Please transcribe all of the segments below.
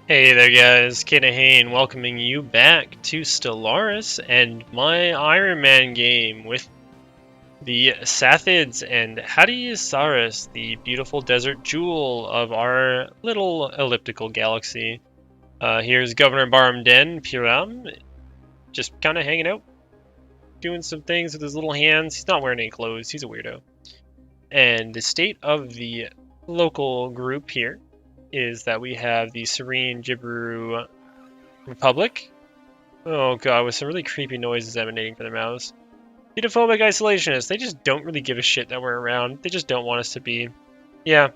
Hey there guys, Kidahane welcoming you back to Stellaris and my Ironman game with the Saathids and Houses, the beautiful desert jewel of our little elliptical galaxy. Here's Governor Barmden Piram, just kind of hanging out, doing some things with his little hands. He's not wearing any clothes, he's a weirdo. And the state of the local group here is that we have the Serene Jibru Republic. Oh god, with some really creepy noises emanating from their mouths. Xenophobic isolationists, they just don't really give a shit that we're around. They just don't want us to be. Yeah.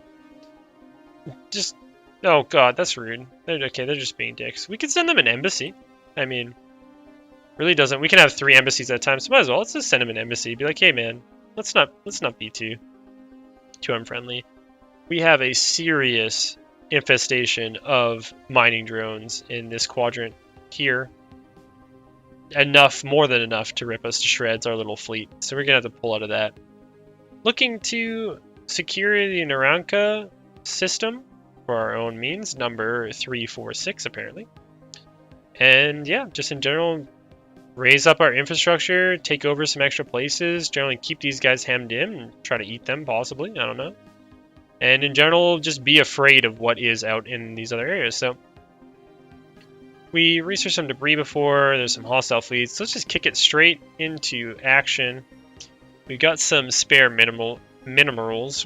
Just. Oh god, that's rude. They're just being dicks. We could send them an embassy. I mean, really doesn't. We can have 3 embassies at a time, so might as well. Let's just send them an embassy. Be like, hey man, let's not be too unfriendly. We have a serious infestation of mining drones in this quadrant here. More than enough to rip us to shreds, our little fleet. So we're gonna have to pull out of that. Looking to secure the Naranka system for our own means, number 346 apparently. And yeah, just in general, raise up our infrastructure, take over some extra places, generally keep these guys hemmed in and try to eat them possibly, I don't know. And in general, just be afraid of what is out in these other areas. So we researched some debris before, there's some hostile fleets, so let's just kick it straight into action. We got some spare minerals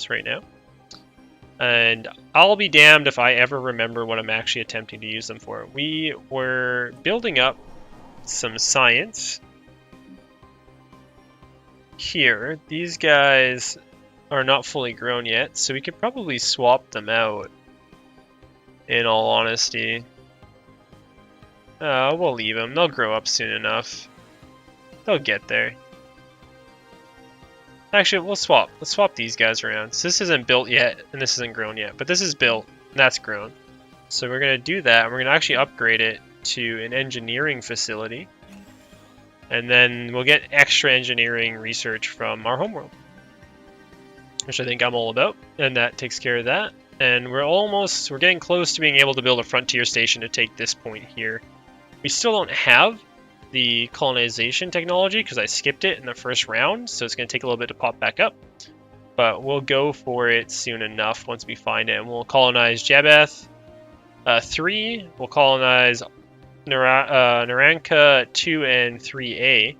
right now. And I'll be damned if I ever remember what I'm actually attempting to use them for. We were building up some science here. These guys are not fully grown yet, so we could probably swap them out. In all honesty, we'll leave them. They'll grow up soon enough. They'll get there. Actually, we'll swap. Let's swap these guys around. So this isn't built yet, and this isn't grown yet, but this is built, and that's grown. So we're going to do that, and we're going to actually upgrade it to an engineering facility. And then we'll get extra engineering research from our homeworld, which I think I'm all about, and that takes care of that. And we're getting close to being able to build a frontier station to take this point here. We still don't have the colonization technology because I skipped it in the first round, so it's going to take a little bit to pop back up. But we'll go for it soon enough once we find it. And we'll colonize Jabeth 3, we'll colonize Naranka 2 and 3A.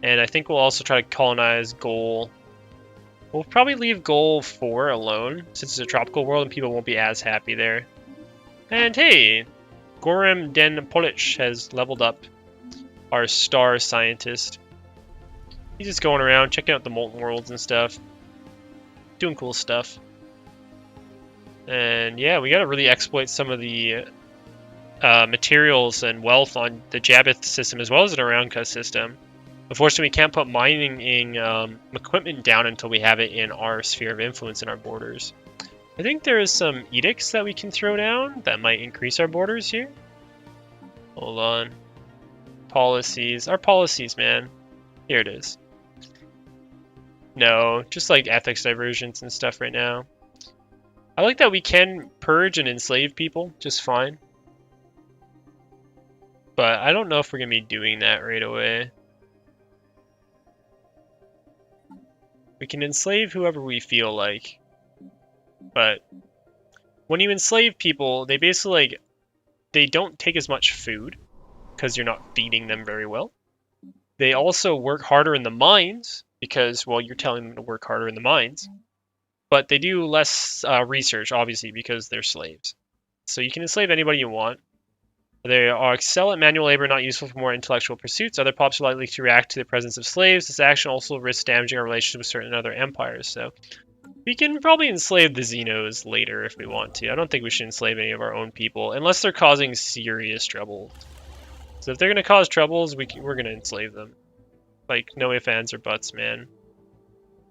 And I think we'll also try to colonize Goal. We'll probably leave Goal 4 alone, since it's a tropical world and people won't be as happy there. And hey, Gorem Den Polosch has leveled up, our star scientist. He's just going around, checking out the molten worlds and stuff. Doing cool stuff. And yeah, we gotta really exploit some of the materials and wealth on the Jabeth system, as well as the Naranka system. Unfortunately, we can't put mining equipment down until we have it in our sphere of influence in our borders. I think there is some edicts that we can throw down that might increase our borders here. Hold on. Policies. Our policies, man. Here it is. No, just like ethics diversions and stuff right now. I like that we can purge and enslave people just fine. But I don't know if we're going to be doing that right away. We can enslave whoever we feel like, but when you enslave people, they basically they don't take as much food because you're not feeding them very well. They also work harder in the mines because, well, you're telling them to work harder in the mines, but they do less research, obviously, because they're slaves. So you can enslave anybody you want. They are excel at manual labor, not useful for more intellectual pursuits. Other pops are likely to react to the presence of slaves. This action also risks damaging our relationship with certain other empires. So we can probably enslave the Xenos later if we want to. I don't think we should enslave any of our own people, unless they're causing serious trouble. So if they're going to cause troubles, we're going to enslave them. Like, no ifs, ands, or buts, man.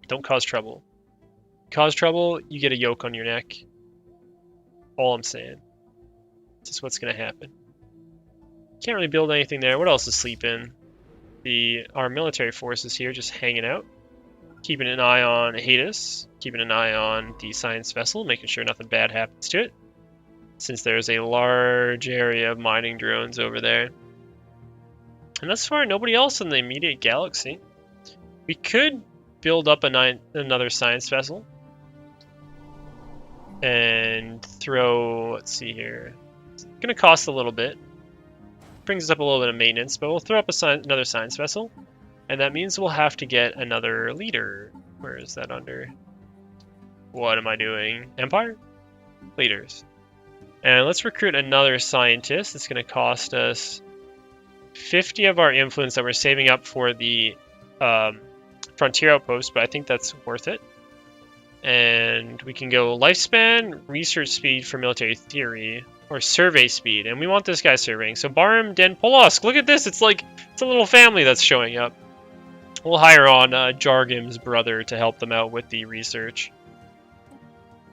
Don't cause trouble. Cause trouble, you get a yoke on your neck. All I'm saying. This is what's going to happen. Can't really build anything there. What else is sleeping? Our military forces here just hanging out. Keeping an eye on Hades. Keeping an eye on the science vessel, making sure nothing bad happens to it. since there's a large area of mining drones over there. And thus far, nobody else in the immediate galaxy. We could build up another science vessel and throw, let's see here, it's going to cost a little bit. Brings us up a little bit of maintenance, but we'll throw up another science vessel, and that means we'll have to get another leader. Where is that under? What am I doing? Empire? Leaders. And let's recruit another scientist. It's going to cost us 50 of our influence that we're saving up for the frontier outpost, but I think that's worth it. And we can go lifespan, research speed for military theory, or survey speed. And we want this guy surveying. So Barham Den Polosch, look at this. It's like, it's a little family that's showing up. We'll hire on Jargim's brother to help them out with the research.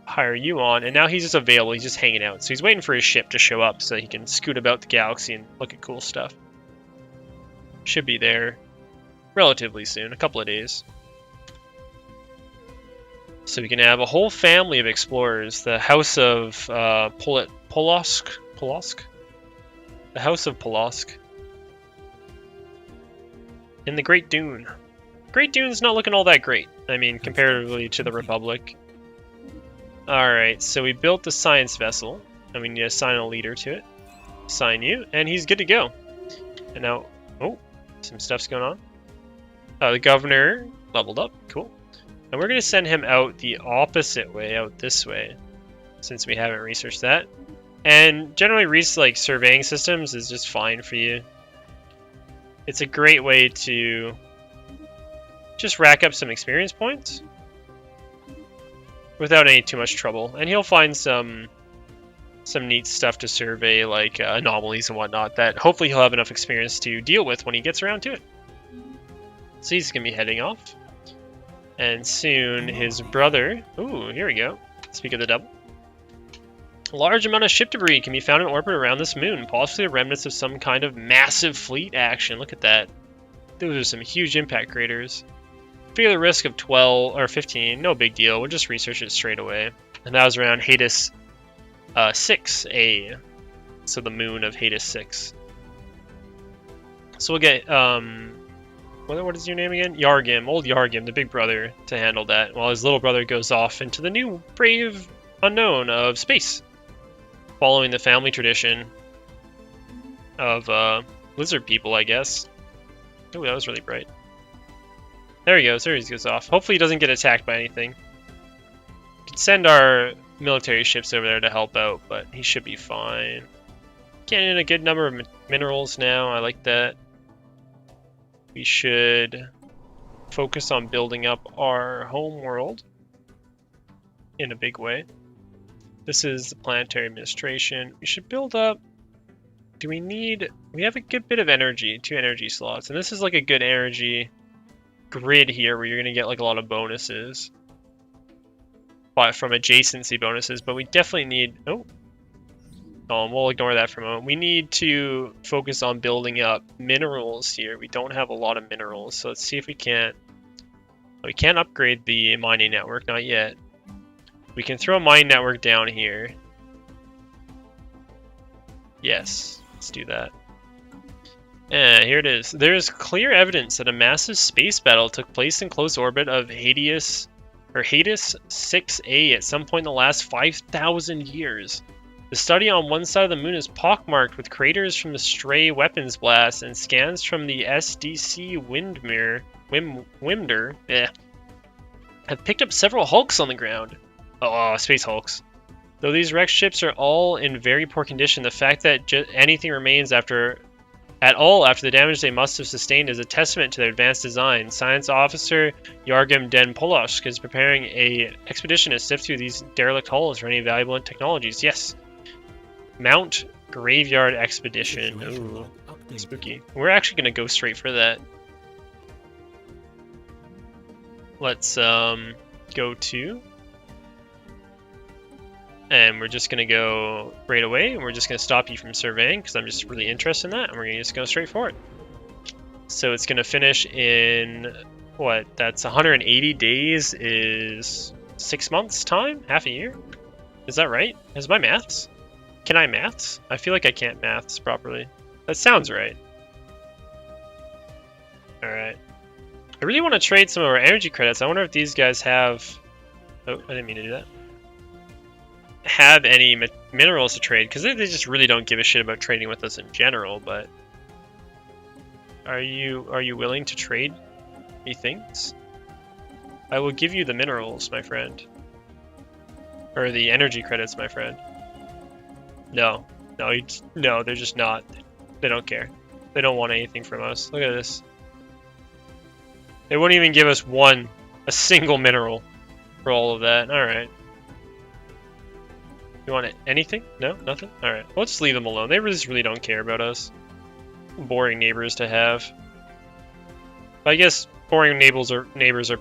Hire you on, and now he's just available. He's just hanging out. So he's waiting for his ship to show up so he can scoot about the galaxy and look at cool stuff. Should be there relatively soon, a couple of days. So we can have a whole family of explorers. The House of Polosch? The House of Polosch. In the Great Dune. Great Dune's not looking all that great. I mean, comparatively to the Republic. Alright, so we built the science vessel, and we need to assign a leader to it. Assign you, and he's good to go. And now, oh, some stuff's going on. The governor leveled up, cool. And we're going to send him out the opposite way, out this way, since we haven't researched that. And generally, like surveying systems is just fine for you. It's a great way to just rack up some experience points without any too much trouble. And he'll find some neat stuff to survey, like anomalies and whatnot, that hopefully he'll have enough experience to deal with when he gets around to it. So he's going to be heading off. And soon his brother... Ooh, here we go. Speak of the devil. A large amount of ship debris can be found in orbit around this moon, possibly the remnants of some kind of massive fleet action. Look at that. Those are some huge impact craters. Figure the risk of 12 or 15, no big deal. We'll just research it straight away. And that was around Hades 6A. So the moon of Hades 6. So we'll get, what is your name again? Yargim, old Yargim, the big brother, to handle that, while his little brother goes off into the new brave unknown of space, following the family tradition of lizard people, I guess. Oh, that was really bright. There he goes, there he goes off. Hopefully he doesn't get attacked by anything. We can send our military ships over there to help out, but he should be fine. Getting in a good number of minerals now, I like that. We should focus on building up our home world in a big way. This is the planetary administration. We should build up... we have a good bit of energy, 2 energy slots, and this is like a good energy grid here where you're going to get like a lot of bonuses from adjacency bonuses, but we definitely need... we'll ignore that for a moment. We need to focus on building up minerals here. We don't have a lot of minerals, so let's see if we can't... We can't upgrade the mining network, not yet. We can throw a mining network down here. Yes, let's do that. And here it is. There is clear evidence that a massive space battle took place in close orbit of Hades 6A at some point in the last 5,000 years. The study on one side of the moon is pockmarked with craters from the stray weapons blasts, and scans from the SDC Wimder have picked up several hulks on the ground. Oh, space hulks. Though these wrecked ships are all in very poor condition, the fact that anything remains after the damage they must have sustained is a testament to their advanced design. Science Officer Yargim Den Polosch is preparing an expedition to sift through these derelict hulls for any valuable technologies. Yes. Mount Graveyard Expedition. Ooh, spooky. We're actually going to go straight for that. Let's go to... And we're just going to go right away, and we're just going to stop you from surveying, because I'm just really interested in that, and we're going to just go straight for it. So it's going to finish in, what, that's 180 days is 6 months time? Half a year? Is that right? Is my maths? Can I maths? I feel like I can't maths properly. That sounds right. Alright. I really want to trade some of our energy credits. I wonder if these guys have... Oh, I didn't mean to do that. Have any minerals to trade, because they just really don't give a shit about trading with us in general, but... Are you willing to trade me things? I will give you the minerals, my friend. Or the energy credits, my friend. No. No, they're just not. They don't care. They don't want anything from us. Look at this. They wouldn't even give us a single mineral for all of that. Alright. You want anything? No? Nothing? Alright. Let's just leave them alone. They just really don't care about us. Boring neighbors to have. But I guess boring neighbors are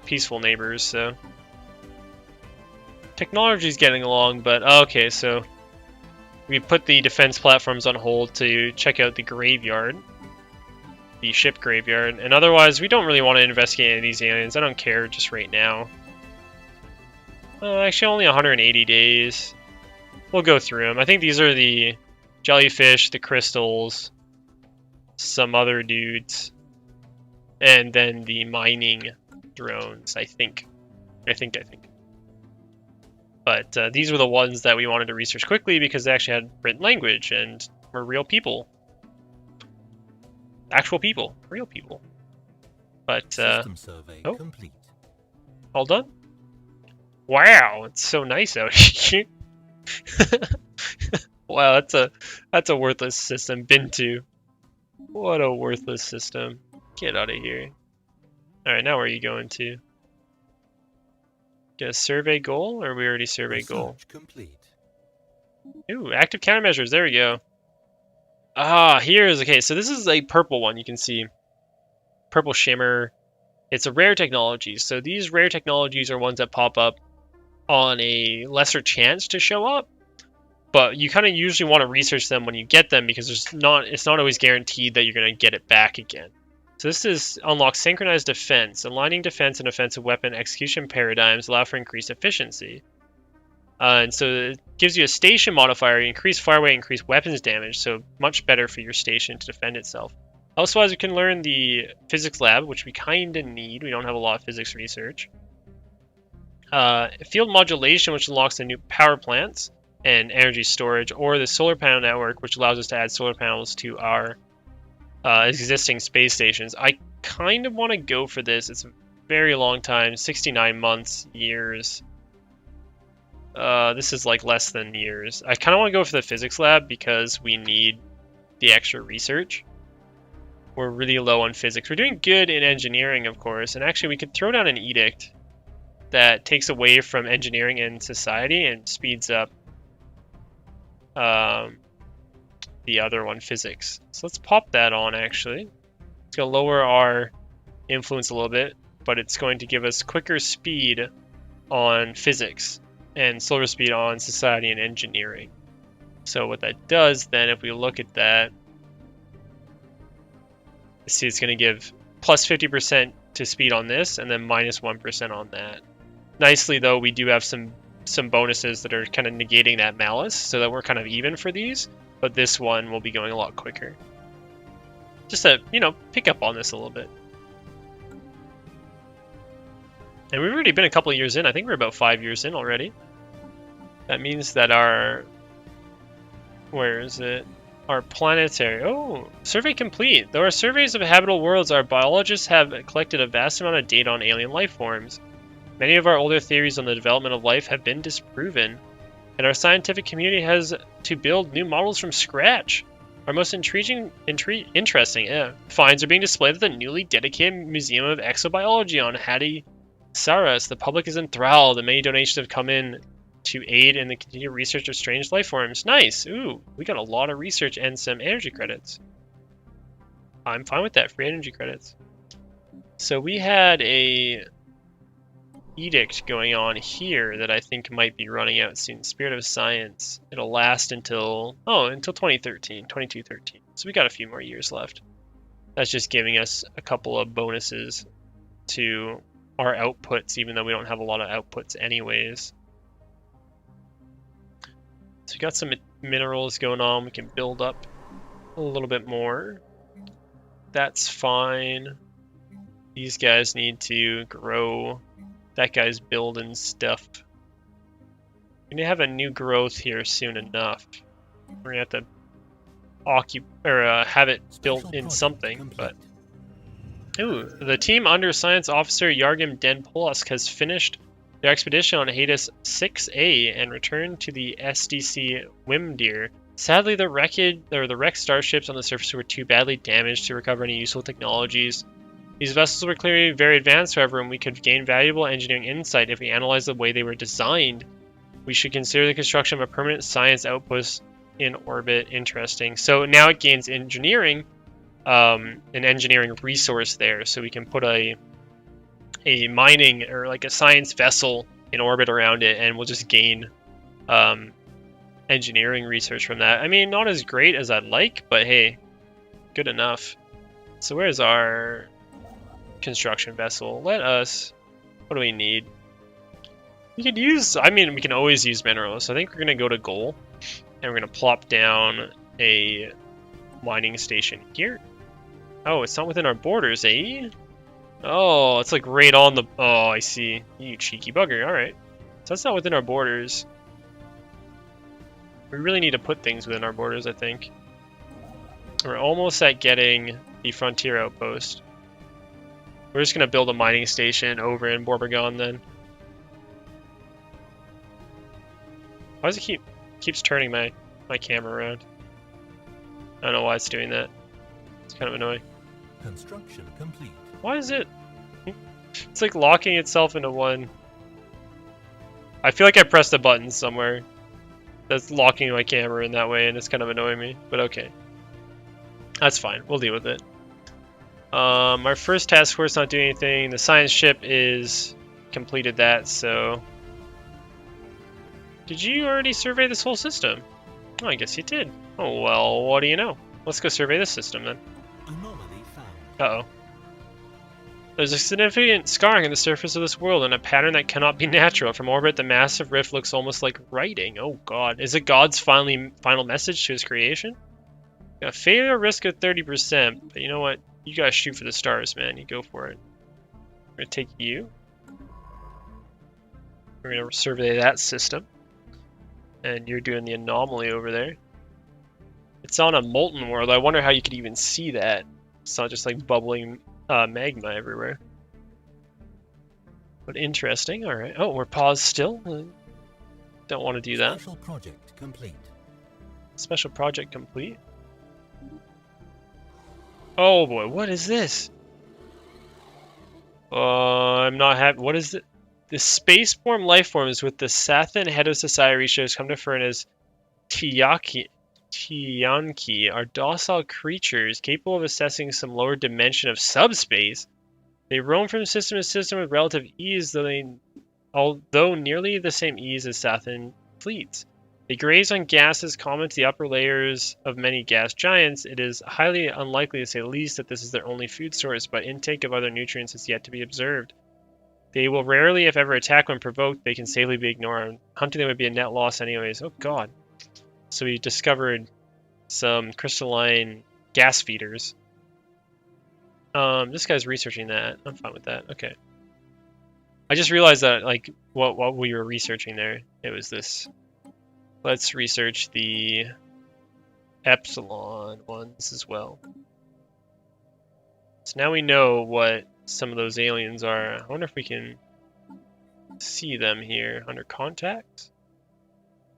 peaceful neighbors, so... Technology's getting along, but... Okay, so... We put the defense platforms on hold to check out the graveyard. The ship graveyard. And otherwise, we don't really want to investigate any of these aliens. I don't care just right now. Actually, only 180 days. We'll go through them. I think these are the jellyfish, the crystals, some other dudes, and then the mining drones, I think. But these were the ones that we wanted to research quickly because they actually had written language and were real people. Actual people. Real people. But, System survey complete. All done? Wow, it's so nice out here. Wow, that's a worthless system. Been to. What a worthless system. Get out of here. Alright, now where are you going to? Get a survey goal, or we already survey goal? Complete. Ooh, active countermeasures. There we go. Ah, here's okay. So this is a purple one. You can see purple shimmer. It's a rare technology. So these rare technologies are ones that pop up on a lesser chance to show up, but you kind of usually want to research them when you get them because it's not always guaranteed that you're going to get it back again. So this is unlocks synchronized defense. Aligning defense and offensive weapon execution paradigms allow for increased efficiency. And so it gives you a station modifier, increase fire rate, increase weapons damage, so much better for your station to defend itself. Elsewise, we can learn the physics lab, which we kind of need. We don't have a lot of physics research. Field modulation, which unlocks the new power plants and energy storage, or the solar panel network, which allows us to add solar panels to our existing space stations. I kind of want to go for this. It's a very long time, 69 months, years. This is like less than years. I kind of want to go for the physics lab because we need the extra research. We're really low on physics. We're doing good in engineering, of course, and actually we could throw down an edict that takes away from engineering and society and speeds up the other one, physics. So let's pop that on, actually. It's going to lower our influence a little bit, but it's going to give us quicker speed on physics and slower speed on society and engineering. So what that does then, if we look at that, see it's going to give plus 50% to speed on this and then minus 1% on that. Nicely though, we do have some bonuses that are kind of negating that malice so that we're kind of even for these, but this one will be going a lot quicker. Just to, pick up on this a little bit. And we've already been a couple of years in. I think we're about 5 years in already. That means that our... Where is it? Our planetary... Oh! Survey complete! Though our surveys of habitable worlds, our biologists have collected a vast amount of data on alien life forms. Many of our older theories on the development of life have been disproven, and our scientific community has to build new models from scratch. Our most interesting finds are being displayed at the newly dedicated Museum of Exobiology on Hadi Saras. The public is enthralled, and many donations have come in to aid in the continued research of strange life forms. Nice! Ooh, we got a lot of research and some energy credits. I'm fine with that, free energy credits. So we had a edict going on here that I think might be running out soon. Spirit of Science. It'll last until 2213. So we got a few more years left. That's just giving us a couple of bonuses to our outputs, even though we don't have a lot of outputs anyways. So we got some minerals going on. We can build up a little bit more. That's fine. These guys need to grow. That guy's building stuff. We're gonna have a new growth here soon enough. We're gonna have to have it built in something, but ooh, the team under Science Officer Yargim Den Polosch has finished their expedition on Hades 6A and returned to the SDC Wimdir. Sadly, the wrecked starships on the surface were too badly damaged to recover any useful technologies. These vessels were clearly very advanced, however, and we could gain valuable engineering insight if we analyze the way they were designed. We should consider the construction of a permanent science outpost in orbit. Interesting. So now it gains engineering, an engineering resource there, so we can put a mining or like a science vessel in orbit around it, and we'll just gain engineering research from that. I mean, not as great as I'd like, but hey, good enough. So where's our construction vessel? What do we need? We could use, I mean, we can always use minerals. So I think we're gonna go to goal, and we're gonna plop down a mining station here. Oh, it's not within our borders, eh? Oh, it's like right on the... Oh, I see. You cheeky bugger. Alright. So that's not within our borders. We really need to put things within our borders, I think. We're almost at getting the frontier outpost. We're just going to build a mining station over in Borbagon then. Why does it keeps turning my camera around? I don't know why it's doing that. It's kind of annoying. Construction complete. Why is it? It's like locking itself into one. I feel like I pressed a button somewhere that's locking my camera in that way, and it's kind of annoying me, but okay. That's fine. We'll deal with it. Our first task force not doing anything. The science ship is completed that, so... Did you already survey this whole system? Oh, I guess you did. Oh, well, what do you know? Let's go survey this system then. Anomaly found. Uh-oh. There's a significant scarring on the surface of this world in a pattern that cannot be natural. From orbit, the massive rift looks almost like writing. Oh god. Is it God's final message to his creation? Got a failure risk of 30%, but you know what? You gotta shoot for the stars, man. You go for it. We're gonna take you. We're gonna survey that system. And you're doing the anomaly over there. It's on a molten world. I wonder how you could even see that. It's not just like bubbling magma everywhere. But interesting. All right. Oh, we're paused still. Don't want to do that. Special project complete. Special project complete. Oh boy, what is this? I'm not happy. What is it? The spaceborne life forms with the Saathid head of society ratios come to refer as Tiyanki are docile creatures capable of assessing some lower dimension of subspace. They roam from system to system with relative ease, although nearly the same ease as Saathid fleets. They graze on gases common to the upper layers of many gas giants. It is highly unlikely, to say the least, that this is their only food source, but intake of other nutrients is yet to be observed. They will rarely, if ever, attack when provoked. They can safely be ignored. Hunting them would be a net loss anyways. Oh god. So we discovered some crystalline gas feeders. This guy's researching that. I'm fine with that. Okay. I just realized that, like, what we were researching there, it was this. Let's research the Epsilon ones as well. So now we know what some of those aliens are. I wonder if we can see them here under contact?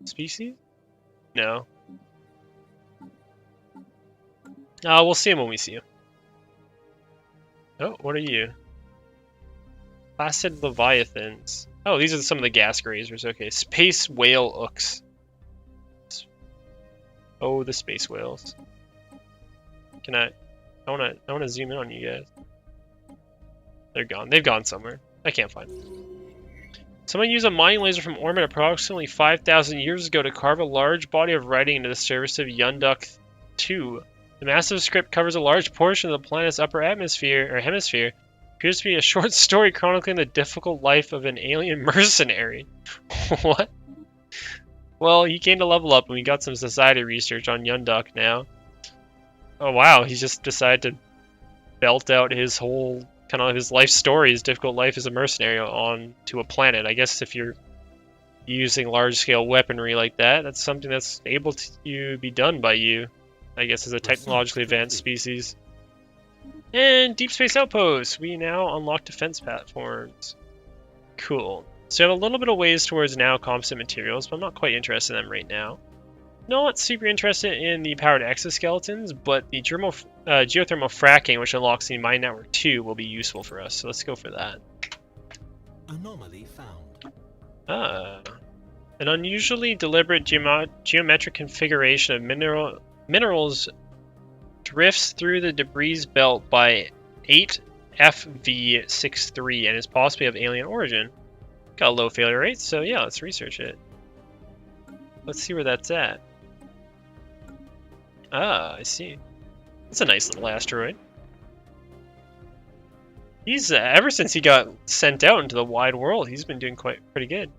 Species? No. We'll see them when we see them. Oh, what are you? Placid Leviathans. Oh, these are some of the gas grazers. Okay, space whale ooks. Oh, the space whales. Can I wanna zoom in on you guys. They're gone. They've gone somewhere. I can't find them. Someone used a mining laser from orbit approximately 5,000 years ago to carve a large body of writing into the surface of Yunduk 2. The massive script covers a large portion of the planet's upper hemisphere. Appears to be a short story chronicling the difficult life of an alien mercenary. What? Well, he gained a level up and we got some society research on Yundok now. Oh wow, he just decided to belt out his whole kind of his life story, his difficult life as a mercenary on to a planet. I guess if you're using large-scale weaponry like that, that's something that's able to be done by you, I guess, as a technologically advanced species. And Deep Space Outpost! We now unlock defense platforms. Cool. So we have a little bit of ways towards now composite materials, but I'm not quite interested in them right now. Not super interested in the powered exoskeletons, but the geothermal fracking, which unlocks the Mine Network 2, will be useful for us, so let's go for that. Anomaly found. An unusually deliberate geometric configuration of minerals drifts through the debris belt by 8FV63 and is possibly of alien origin. Got a low failure rate, so yeah, let's research it. Let's see where that's at. Ah, I see. That's a nice little asteroid. He's ever since he got sent out into the wide world, he's been doing pretty good.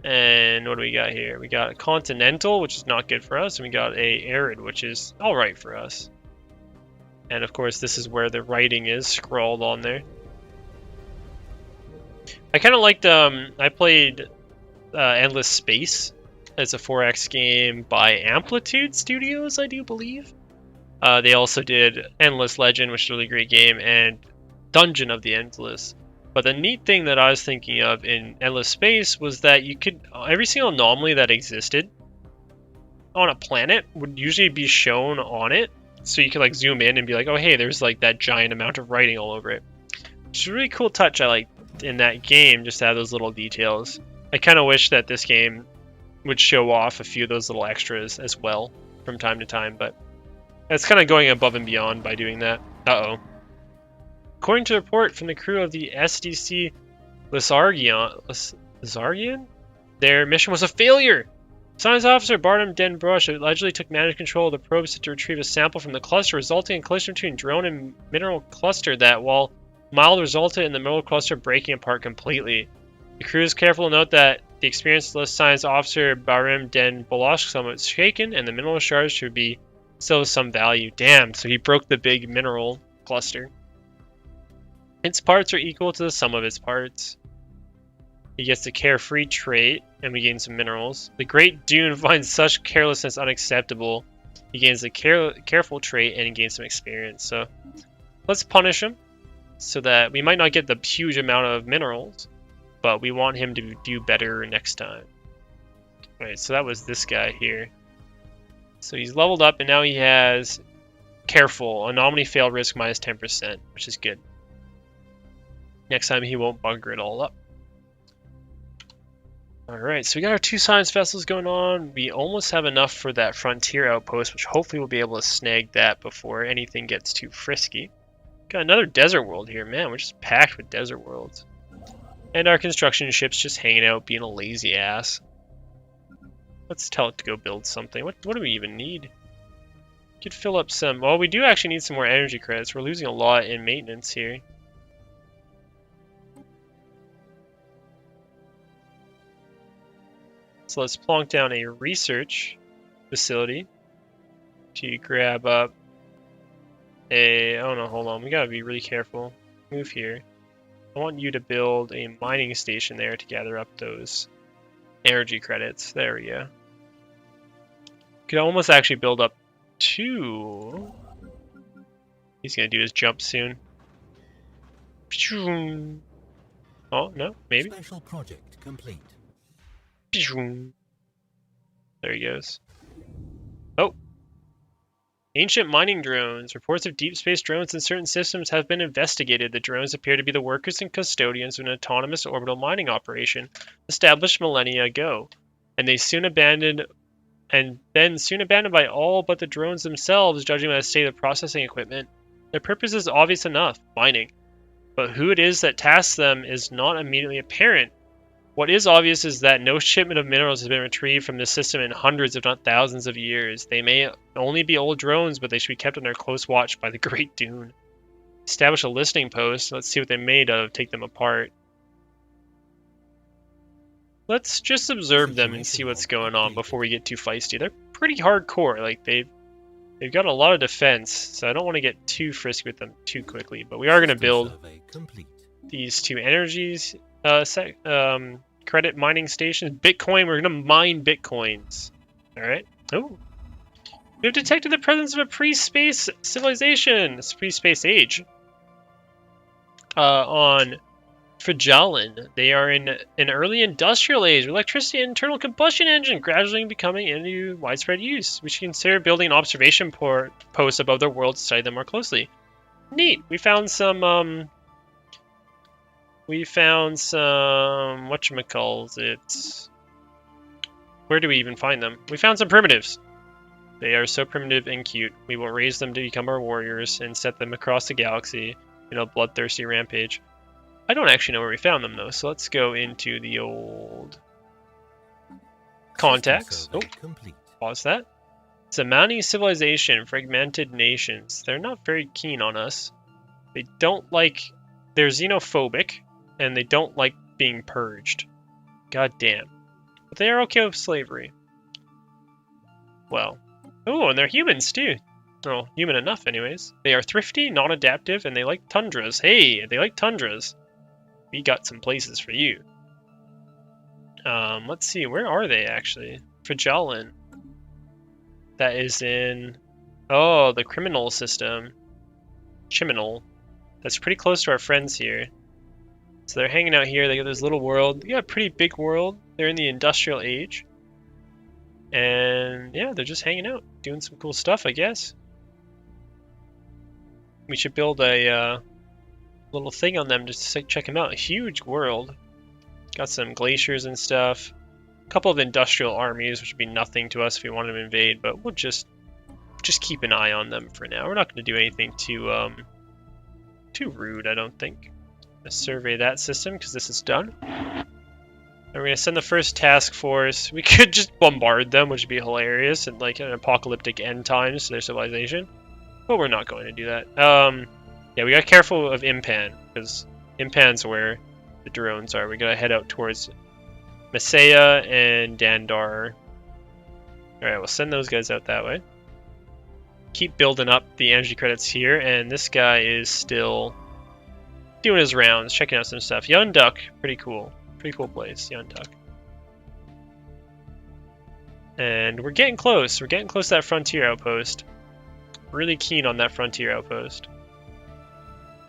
And what do we got here? We got a continental, which is not good for us, and we got a arid, which is all right for us. And of course, this is where the writing is scrawled on there. I kind of liked. I played Endless Space as a 4X game by Amplitude Studios, I do believe. They also did Endless Legend, which is a really great game, and Dungeon of the Endless. But the neat thing that I was thinking of in Endless Space was that you could, every single anomaly that existed on a planet would usually be shown on it. So you could like zoom in and be like, oh hey, there's like that giant amount of writing all over it. It's a really cool touch I liked in that game, just to have those little details. I kind of wish that this game would show off a few of those little extras as well from time to time, but it's kind of going above and beyond by doing that. Uh-oh. According to a report from the crew of the SDC Lizargian, their mission was a failure. Science officer Barnum Den Brush allegedly took managed control of the probe set to retrieve a sample from the cluster, resulting in a collision between drone and mineral cluster that, while mild, resulted in the mineral cluster breaking apart completely. The crew is careful to note that the experienced science officer Barnum Den Bolosch somewhat shaken, and the mineral shards should be still of some value. Damn, so he broke the big mineral cluster. Its parts are equal to the sum of its parts. He gets the carefree trait, and we gain some minerals. The Great Dune finds such carelessness unacceptable. He gains the careful trait, and he gains some experience. So let's punish him, so that we might not get the huge amount of minerals, but we want him to do better next time. Alright, so that was this guy here. So he's leveled up, and now he has careful, anomaly fail risk minus 10%, which is good. Next time he won't bunker it all up. Alright, so we got our 2 science vessels going on. We almost have enough for that frontier outpost, which hopefully we'll be able to snag that before anything gets too frisky. Got another desert world here. Man, we're just packed with desert worlds. And our construction ship's just hanging out, being a lazy ass. Let's tell it to go build something. What do we even need? We could fill up some... Well, we do actually need some more energy credits. We're losing a lot in maintenance here. So let's plonk down a research facility to grab up a... Oh no, hold on. We gotta be really careful. Move here. I want you to build a mining station there to gather up those energy credits. There we go. Could almost actually build up 2. He's gonna do his jump soon. Oh, no, maybe. Special project complete. There he goes. Oh. Ancient mining drones. Reports of deep space drones in certain systems have been investigated. The drones appear to be the workers and custodians of an autonomous orbital mining operation established millennia ago, and then soon abandoned by all but the drones themselves, judging by the state of processing equipment. Their purpose is obvious enough, mining. But who it is that tasks them is not immediately apparent. What is obvious is that no shipment of minerals has been retrieved from this system in hundreds, if not thousands of years. They may only be old drones, but they should be kept under close watch by the Great Dune. Establish a listening post. Let's see what they're made of. Take them apart. Let's just observe them and see what's going on before we get too feisty. They're pretty hardcore. Like they've got a lot of defense, so I don't want to get too frisky with them too quickly. But we are going to build these 2 energies, credit mining stations. Bitcoin. We're going to mine bitcoins. All right. Oh, we have detected the presence of a pre-space civilization. It's pre-space age. On Fragilin. They are in an early industrial age with electricity and internal combustion engine gradually becoming into widespread use. We should consider building an observation post above their world to study them more closely. Neat. We found some whatchamacallit. Where do we even find them? We found some primitives. They are so primitive and cute. We will raise them to become our warriors and set them across the galaxy in a bloodthirsty rampage. I don't actually know where we found them though, so let's go into the old contacts. Oh, pause that. Zamani civilization, fragmented nations. They're not very keen on us. They don't like... They're xenophobic, and they don't like being purged. God damn. But they are okay with slavery. Well. Oh, and they're humans too. Oh, human enough anyways. They are thrifty, non-adaptive, and they like tundras. Hey, they like tundras. We got some places for you. Let's see, where are they actually? Fragilin. That is in... Oh, the criminal system. Chiminal. That's pretty close to our friends here. So they're hanging out here, they got this little world. They got a pretty big world. They're in the industrial age. And yeah, they're just hanging out, doing some cool stuff, I guess. We should build a little thing on them just to check them out. A huge world. Got some glaciers and stuff. A couple of industrial armies, which would be nothing to us if we wanted to invade, but we'll just keep an eye on them for now. We're not going to do anything too rude, I don't think. Let's survey that system because this is done. And we're going to send the first task force. We could just bombard them, which would be hilarious, and like an apocalyptic end times to their civilization. But we're not going to do that. Yeah, we got to be careful of Impan, because Impan's where the drones are. We got to head out towards Masaya and Dandar. Alright, we'll send those guys out that way. Keep building up the energy credits here, and this guy is still doing his rounds, checking out some stuff. Young Duck, pretty cool. Pretty cool place, Young Duck. And we're getting close. We're getting close to that frontier outpost. Really keen on that frontier outpost.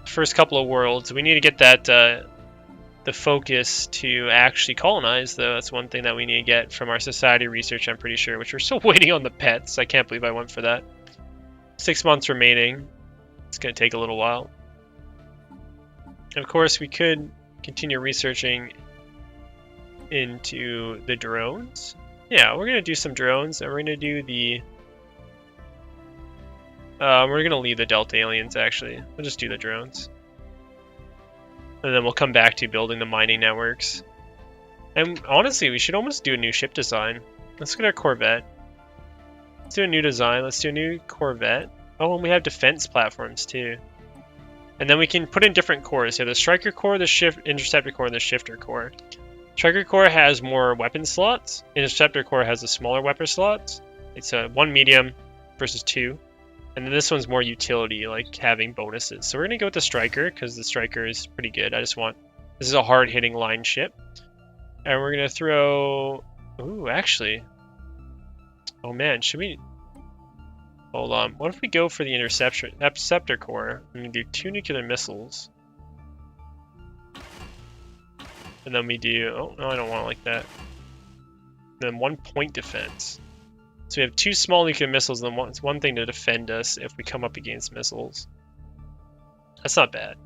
First couple of worlds. We need to get that the focus to actually colonize, though. That's one thing that we need to get from our society research, I'm pretty sure, which we're still waiting on the pets. I can't believe I went for that. 6 months remaining. It's going to take a little while. And of course, we could continue researching into the drones. Yeah, we're going to do some drones, and we're going to do the... we're going to leave the Delta aliens, actually. We'll just do the drones. And then we'll come back to building the mining networks. And honestly, we should almost do a new ship design. Let's get our Corvette. Let's do a new design. Let's do a new Corvette. Oh, and we have defense platforms, too. And then we can put in different cores. So the Striker Core, the Interceptor Core, and the Shifter Core. Striker Core has more weapon slots. Interceptor Core has the smaller weapon slots. It's a 1 medium versus 2. And then this one's more utility, like having bonuses. So we're going to go with the Striker, because the Striker is pretty good. This is a hard-hitting line ship. And we're going to throw... Ooh, actually... Oh man, should we... Hold on. What if we go for the Interceptor Core? I'm going to do 2 nuclear missiles. And then we do... Oh, no, I don't want it like that. And then 1 point defense. So we have 2 small nuclear missiles, and then it's one thing to defend us if we come up against missiles. That's not bad.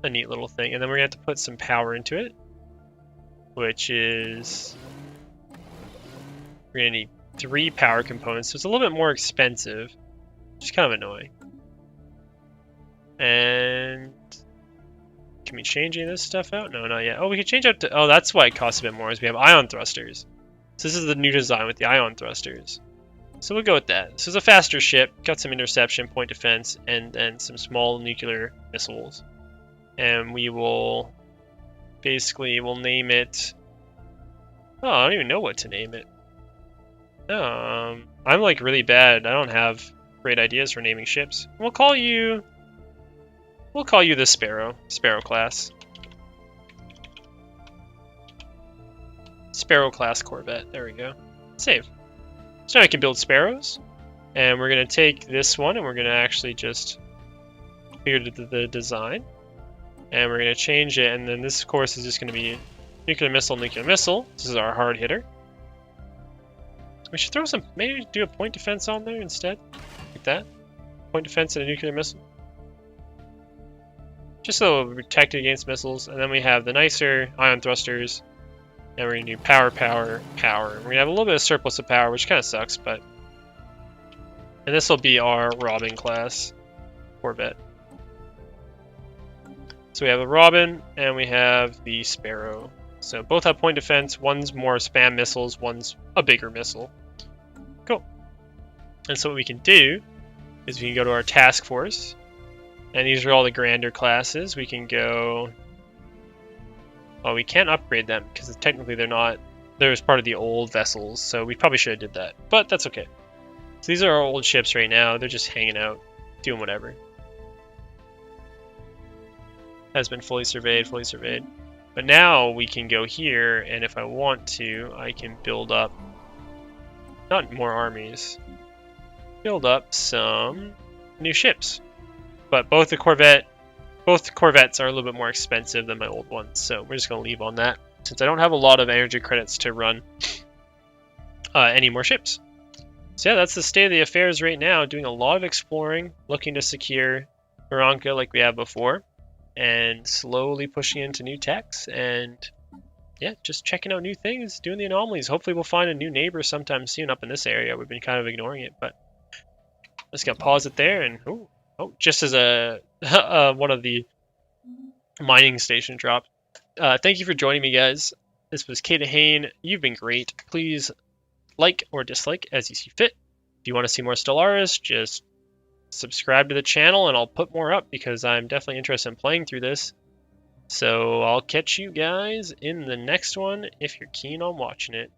A neat little thing. And then we're going to have to put some power into it. Which is... We're going to need 3 power components, so it's a little bit more expensive. Which is kind of annoying. And... Can we change any of this stuff out? No, not yet. Oh, we can change out to... Oh, that's why it costs a bit more, is we have ion thrusters. So this is the new design with the ion thrusters. So we'll go with that. This is a faster ship, got some interception, point defense, and then some small nuclear missiles. And we will... Basically, we'll name it... Oh, I don't even know what to name it. I'm like really bad. I don't have great ideas for naming ships. We'll call you the Sparrow class. Sparrow class Corvette. There we go. Save. So now I can build Sparrows. And we're going to take this one and we're going to actually just figure the design. And we're going to change it. And then this, of course, is just going to be nuclear missile, nuclear missile. This is our hard hitter. We should throw some, maybe do a point defense on there instead. Like that. Point defense and a nuclear missile. Just so we're protected against missiles. And then we have the nicer ion thrusters. And we're going to do power, power, power. We're going to have a little bit of surplus of power, which kind of sucks, but... And this will be our Robin class Corvette. So we have a Robin, and we have the Sparrow. So both have point defense. One's more spam missiles, one's a bigger missile. Cool. And so what we can do is we can go to our task force. And these are all the grander classes. We can go... Well, we can't upgrade them, because technically they're as part of the old vessels, so we probably should have did that. But that's okay. So these are our old ships right now. They're just hanging out, doing whatever. Has been fully surveyed, fully surveyed. But now we can go here, and if I want to, I can build up, not more armies, build up some new ships. But both Corvettes are a little bit more expensive than my old ones, so we're just going to leave on that, since I don't have a lot of energy credits to run any more ships. So yeah, that's the state of the affairs right now, doing a lot of exploring, looking to secure Veronica like we have before, and slowly pushing into new techs, and yeah, just checking out new things, doing the anomalies. Hopefully we'll find a new neighbor sometime soon up in this area. We've been kind of ignoring it, but let's go pause it there, and just as a one of the mining station dropped. Thank you for joining me, guys. This was Kata Hain. You've been great. Please like or dislike as you see fit. If you want to see more Stellaris, just subscribe to the channel and I'll put more up, because I'm definitely interested in playing through this. So I'll catch you guys in the next one if you're keen on watching it.